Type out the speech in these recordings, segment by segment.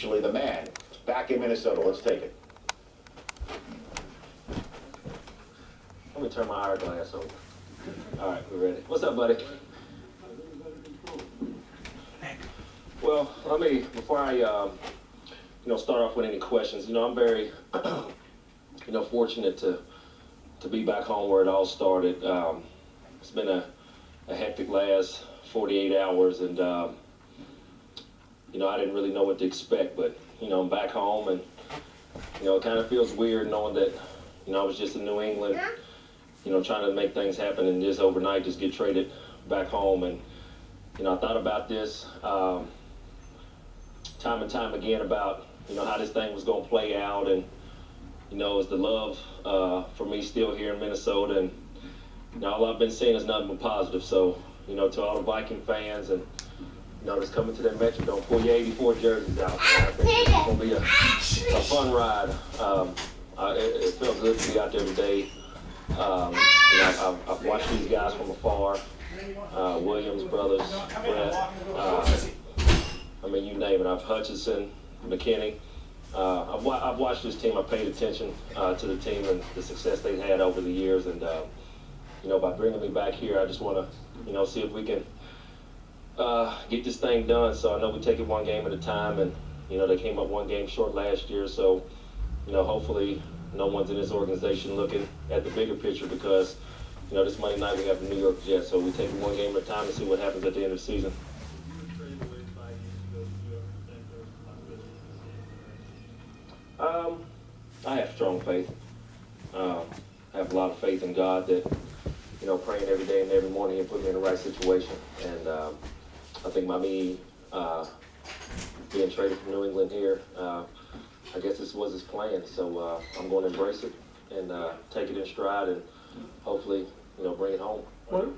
actually the man. Back in Minnesota. Let's take it. Let me turn my hourglass over. All right, we're ready. What's up, buddy? Well, let me, before I, start off with any questions, I'm very, fortunate to be back home where it all started. It's been a hectic last 48 hours, and, I didn't really know what to expect, but, I'm back home, and, it kind of feels weird knowing that, I was just in New England, trying to make things happen and just overnight just get traded back home. And, I thought about this time and time again about, how this thing was going to play out. And, is the love for me still here in Minnesota. And, all I've been seeing is nothing but positive. So, to all the Viking fans and, that's coming to that Metrodome, pull your 84 jerseys out. I think it's going to be a fun ride. It felt good to be out there today. I've watched these guys from afar. Williams brothers, Brett, you name it. I've Hutchinson, McKinney. I've watched this team. I've paid attention to the team and the success they've had over the years. And, by bringing me back here, I just want to, see if we can get this thing done. So I know we take it one game at a time. And, they came up one game short last year. So, hopefully no one's in this organization looking at the bigger picture because, this Monday night we have the New York Jets. So we take it one game at a time and see what happens at the end of the season. I have strong faith. I have a lot of faith in God that, praying every day and every morning He'll put me in the right situation. And I think by me being traded from New England here, I guess this was His plan. So I'm going to embrace it and take it in stride and hopefully, bring it home. What?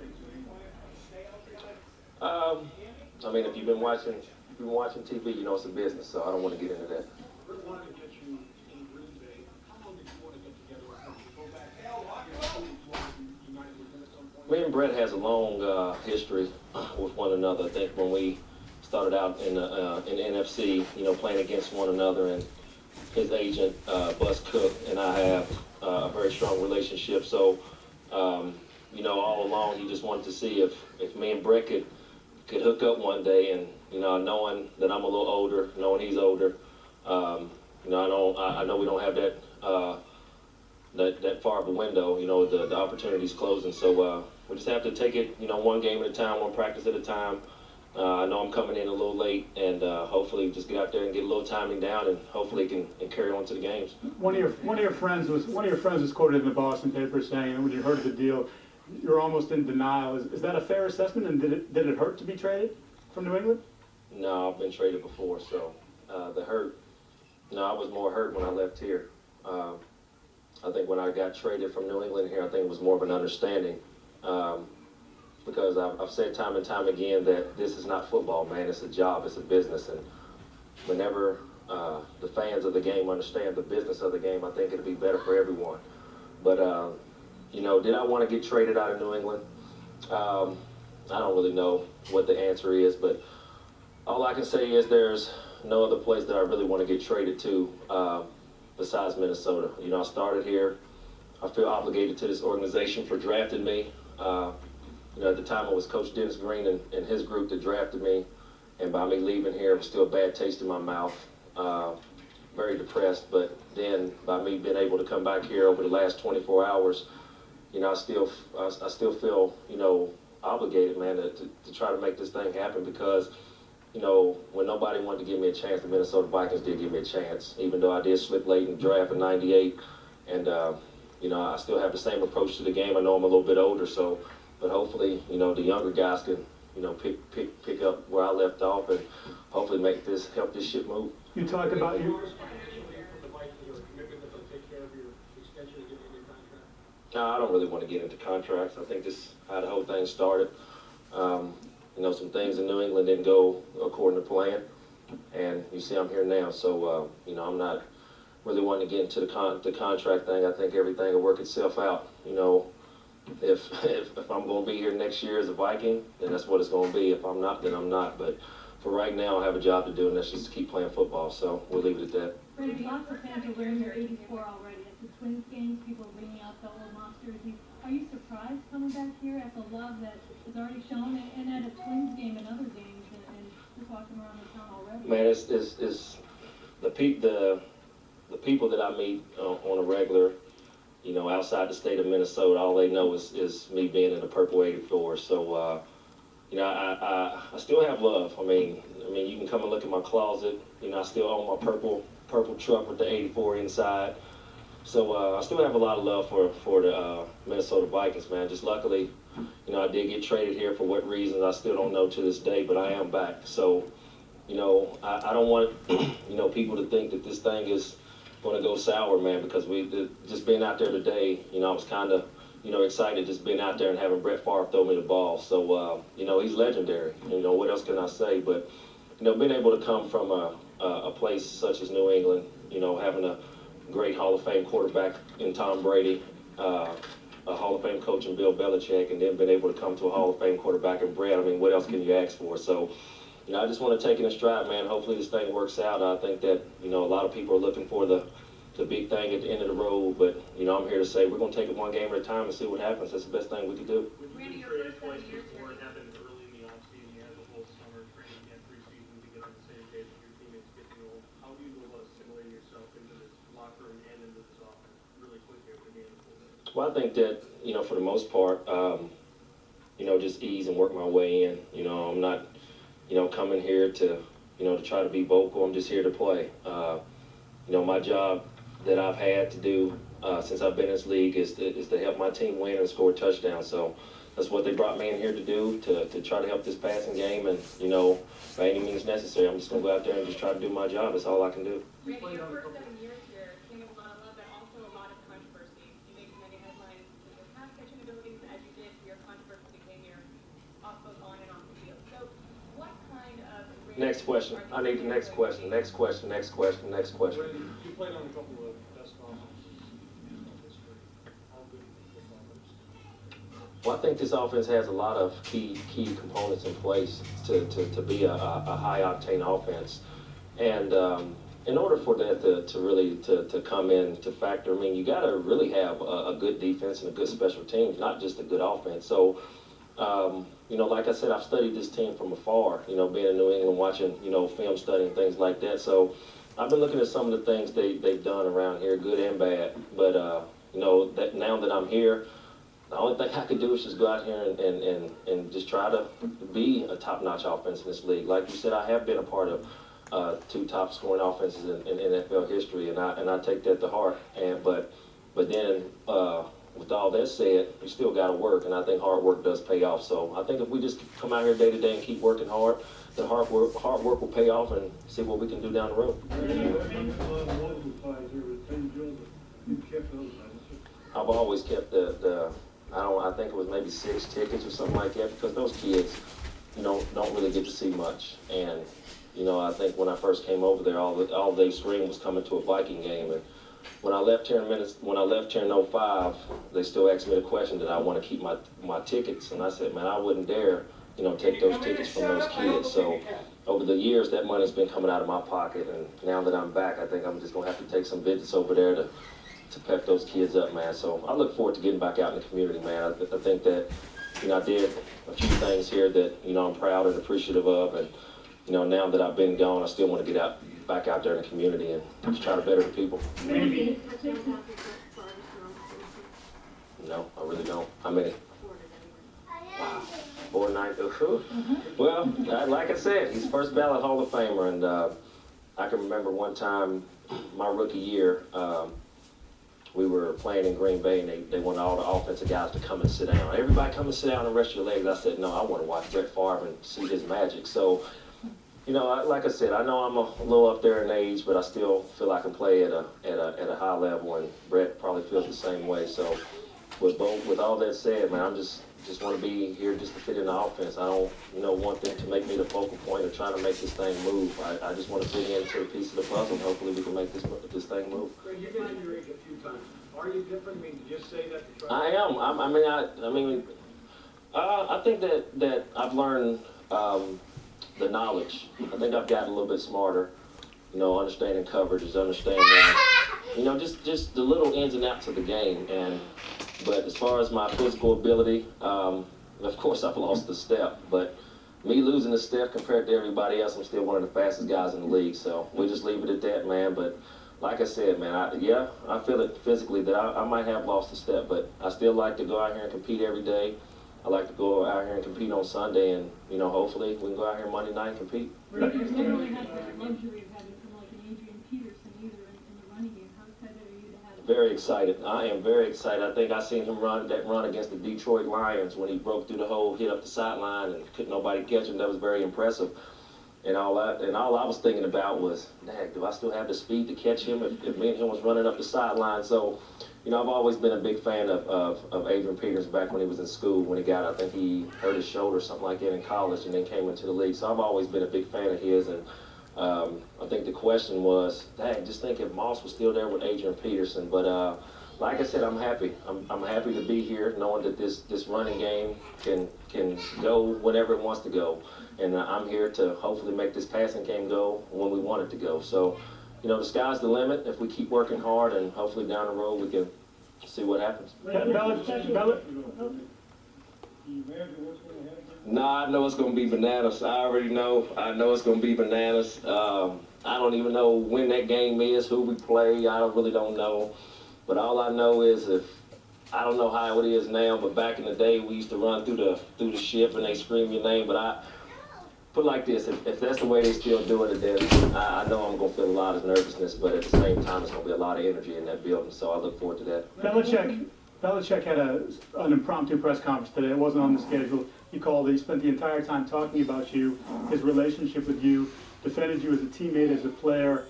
If you've been watching TV, it's a business, so I don't want to get into that. Me and Brett has a long history with one another. I think when we started out in the NFC, playing against one another, and his agent, Bus Cook, and I have a very strong relationship. So, all along, he just wanted to see if me and Brett could hook up one day, and knowing that I'm a little older, knowing he's older, I know we don't have that far of a window. The opportunity's closing, so we just have to take it, one game at a time, one practice at a time. I know I'm coming in a little late, and hopefully just get out there and get a little timing down, and hopefully can carry on to the games. One of your friends was quoted in the Boston paper saying that when you heard of the deal, you're almost in denial. Is that a fair assessment? And did it hurt to be traded from New England? No, I've been traded before, so the hurt. No, I was more hurt when I left here. I think when I got traded from New England here, I think it was more of an understanding. Because I've said time and time again that this is not football, man. It's a job. It's a business. And whenever the fans of the game understand the business of the game, I think it'll be better for everyone. But, did I want to get traded out of New England? I don't really know what the answer is, but all I can say is there's no other place that I really want to get traded to besides Minnesota. I started here. I feel obligated to this organization for drafting me. At the time it was Coach Dennis Green and his group that drafted me, and by me leaving here, it was still a bad taste in my mouth. Very depressed, but then by me being able to come back here over the last 24 hours, I still feel, obligated, man, to try to make this thing happen because, when nobody wanted to give me a chance, the Minnesota Vikings did give me a chance, even though I did slip late in the draft in '98, and I still have the same approach to the game. I know I'm a little bit older, but hopefully, the younger guys can, pick up where I left off and hopefully help this ship move. You talk about you. No, I don't really want to get into contracts. I think this is how the whole thing started. Some things in New England didn't go according to plan, and you see I'm here now. So, I'm not really wanting to get into the contract thing. I think everything will work itself out. If I'm going to be here next year as a Viking, then that's what it's going to be. If I'm not, then I'm not. But for right now, I have a job to do, and that's just to keep playing football. So we'll leave it at that. Brady, lots of fans are wearing their 84 already. At the Twins games, people are bringing out the old monsters. Are you surprised coming back here at the love that is already shown, and at a Twins game and other games, and just walking around the town already? Man, it's the people that I meet on a regular, you know, outside the state of Minnesota. All they know is me being in the Purple 84. So, you know, I still have love. I mean, you can come and look at my closet. You know, I still own my purple truck with the 84 inside. So I still have a lot of love for the Minnesota Vikings, man. Just luckily, you know, I did get traded here for what reasons I still don't know to this day, but I am back. So, you know, I don't want you know, people to think that this thing is going to go sour, man, because just being out there today, you know, I was kind of, you know, excited just being out there and having Brett Favre throw me the ball. So, you know, he's legendary. You know, what else can I say? But, you know, being able to come from a place such as New England, you know, having a great Hall of Fame quarterback in Tom Brady, a Hall of Fame coach in Bill Belichick, and then being able to come to a Hall of Fame quarterback in Brett, I mean, what else can you ask for? So, you know, I just want to take it in stride, man. Hopefully this thing works out. I think that, you know, a lot of people are looking for the big thing at the end of the road, but, you know, I'm here to say we're going to take it one game at a time and see what happens. That's the best thing we could do. Randy, your first 7 years here, it happened early in the offseason. You had the whole summer training and preseason to get on the same page with your teammates getting old. How do you go about assimilating yourself into this locker room and into this offense really quickly over the game? Well, I think that, you know, for the most part, you know, just ease and work my way in. You know, I'm not, you know, coming here to, you know, to try to be vocal. I'm just here to play. You know, my job that I've had to do since I've been in this league is to help my team win and score touchdowns. So that's what they brought me in here to do, to try to help this passing game. And, you know, by any means necessary, I'm just going to go out there and just try to do my job. That's all I can do. Randy, your first 7 years here came with a lot of love, but also a lot of controversy. You made many headlines with your pass catching abilities as you did. Your controversy became your both on and off the field. So, what kind of Next question. I need the next question. Next question. Next question. Next question. Randy, you played on a couple of best offenses in history. How good is this offense? Well, I think this offense has a lot of key components in place to be a high octane offense, and in order for that to really come in to factor, I mean, you got to really have a good defense and a good special teams, not just a good offense. So, you know, like I said, I've studied this team from afar. You know, being in New England, watching, you know, film study and things like that. So, I've been looking at some of the things they've done around here, good and bad. But you know, that now that I'm here, the only thing I could do is just go out here and just try to be a top-notch offense in this league. Like you said, I have been a part of 2 top-scoring offenses in NFL history, and I take that to heart. But then, with all that said, you still got to work, and I think hard work does pay off. So I think if we just come out here day to day and keep working hard, the hard work will pay off, and see what we can do down the road. I've always kept I think it was maybe 6 tickets or something like that, because those kids, you know, don't really get to see much. And, you know, I think when I first came over there, all they screamed was coming to a Viking game. And when I left here in 05, they still asked me the question, did I want to keep my tickets? And I said, man, I wouldn't dare, you know, take those tickets from those kids. So over the years, that money's been coming out of my pocket. And now that I'm back, I think I'm just going to have to take some visits over there to pep those kids up, man. So I look forward to getting back out in the community, man. I think that, you know, I did a few things here that, you know, I'm proud and appreciative of. And, you know, now that I've been gone, I still want to get back out there in the community and just try to better the people. No, I really don't. How many? Wow. 4 9. Well, like I said, he's first ballot Hall of Famer. And I can remember one time, my rookie year, we were playing in Green Bay, and they wanted all the offensive guys to come and sit down. Everybody come and sit down and rest your legs. I said, no, I want to watch Brett Favre and see his magic. So, you know, like I said, I know I'm a little up there in age, but I still feel I can play at a high level, and Brett probably feels the same way. So, with all that said, man, I'm just want to be here just to fit in the offense. I don't, you know, want them to make me the focal point of trying to make this thing move. I just want to fit into a piece of the puzzle, and hopefully we can make this thing move. You've been in your age a few times. Are you different? I mean, to just say that to try I am. I think that I've learned the knowledge. I think I've gotten a little bit smarter, understanding coverages, understanding, just the little ins and outs of the game. But as far as my physical ability, of course I've lost the step, but me losing the step compared to everybody else, I'm still one of the fastest guys in the league. So we just leave it at that, man. But like I said, man, I feel it physically that I might have lost a step, but I still like to go out here and compete every day. I like to go out here and compete on Sunday, and hopefully we can go out here Monday night and compete. You never really had the luxury of having someone like an Adrian Peterson either in the running game. How excited are you to have him? Very excited. I am very excited. I think I seen him run against the Detroit Lions when he broke through the hole, hit up the sideline, and couldn't nobody catch him. That was very impressive. And all I was thinking about was, dang, do I still have the speed to catch him if me and him was running up the sideline? So, I've always been a big fan of Adrian Peterson back when he was in school. When I think he hurt his shoulder or something like that in college and then came into the league. So I've always been a big fan of his. And I think the question was, dang, just think if Moss was still there with Adrian Peterson. But like I said, I'm happy. I'm happy to be here, knowing that this running game can go whenever it wants to go. And I'm here to hopefully make this passing game go when we want it to go. So, the sky's the limit if we keep working hard, and hopefully down the road we can see what happens. No, I know it's going to be bananas. I already know. I know it's going to be bananas. I don't even know when that game is, who we play. I really don't know. But all I know is I don't know how it is now, but back in the day we used to run through the ship and they scream your name. But I put it like this, if that's the way they still do it, then I know I'm going to feel a lot of nervousness, but at the same time, it's going to be a lot of energy in that building, so I look forward to that. Belichick had an impromptu press conference today. It wasn't on the schedule. He called it. He spent the entire time talking about you, his relationship with you, defended you as a teammate, as a player.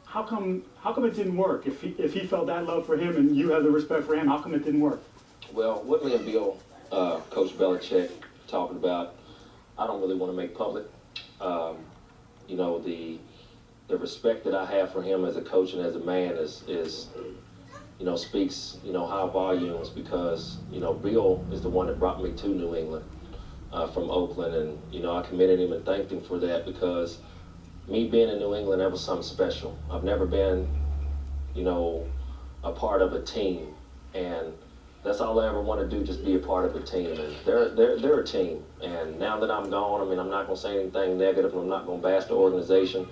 How come it didn't work? If he felt that love for him and you have the respect for him, how come it didn't work? Well, what me and Bill, Coach Belichick, talking about, I don't really want to make public. The respect that I have for him as a coach and as a man is speaks, high volumes, because, Bill is the one that brought me to New England from Oakland, and, I commended him and thanked him for that, because me being in New England, that was something special. I've never been, a part of a team, and that's all I ever want to do, just be a part of a team. And they're a team. And now that I'm gone, I'm not going to say anything negative. I'm not going to bash the organization,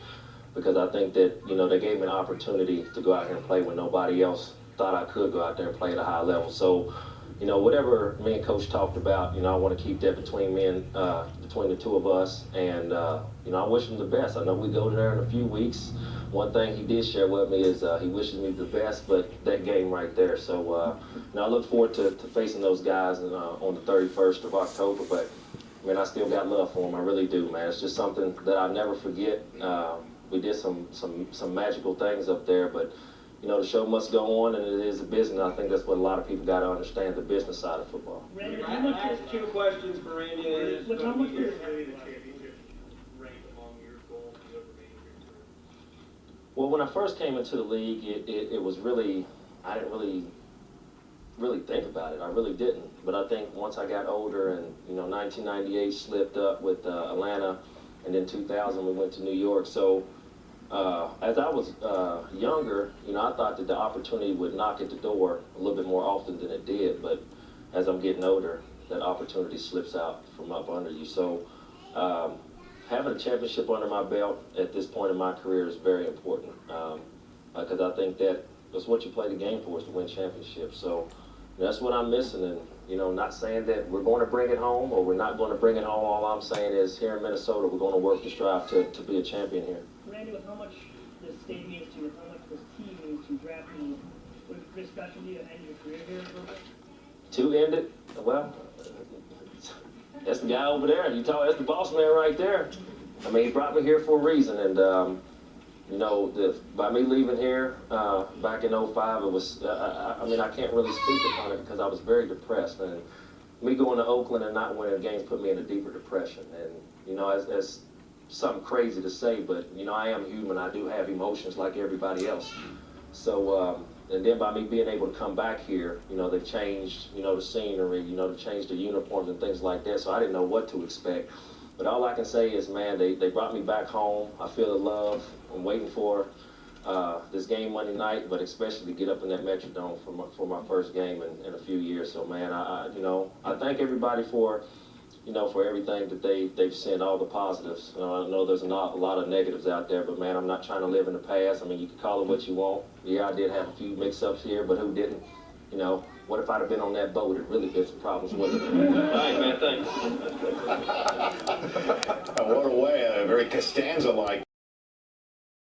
because I think that, they gave me an opportunity to go out here and play when nobody else thought I could go out there and play at a high level. So, whatever me and Coach talked about, I want to keep that between the two of us. And, I wish him the best. I know we go there in a few weeks. One thing he did share with me is he wishes me the best, but that game right there. So, I look forward to facing those guys on the 31st of October. But, I still got love for them. I really do, man. It's just something that I'll never forget. We did some magical things up there, but, the show must go on, and it is a business. I think that's what a lot of people got to understand, the business side of football. Randy, how much is 2 questions for Randy? How much is the championship ranked among your goals for the remaining of your career? Well, when I first came into the league, it was really, I didn't really think about it. I really didn't. But I think once I got older, and 1998 slipped up with Atlanta, and then 2000 we went to New York. So as I was younger, I thought that the opportunity would knock at the door a little bit more often than it did. But as I'm getting older, that opportunity slips out from up under you. So having a championship under my belt at this point in my career is very important, because I think that that's what you play the game for, is to win championships. So that's what I'm missing. And not saying that we're going to bring it home or we're not going to bring it home. All I'm saying is here in Minnesota, we're going to work to strive to be a champion here. Randy, with how much the state means to you, with how much this team means to drafting you, would it be special to you to end your career here in Brooklyn? To end it, well, that's the guy over there. That's the boss man right there. He brought me here for a reason, and by me leaving here back in '05, it was, I can't really speak upon it because I was very depressed, and me going to Oakland and not winning games put me in a deeper depression. And as something crazy to say, but I am human. I do have emotions like everybody else. So and then by me being able to come back here, they've changed, the scenery, they've changed the uniforms and things like that. So I didn't know what to expect. But all I can say is, man, they brought me back home. I feel the love. I'm waiting for this game Monday night, but especially to get up in that Metrodome for my first game in a few years. So, man, I thank everybody for everything that they've sent, all the positives. I know there's not a lot of negatives out there, but man, I'm not trying to live in the past. I mean, you can call it what you want. Yeah, I did have a few mix-ups here, but who didn't? What if I'd have been on that boat? It really been some problems with it. All right, man, thanks. What a way, very Costanza-like.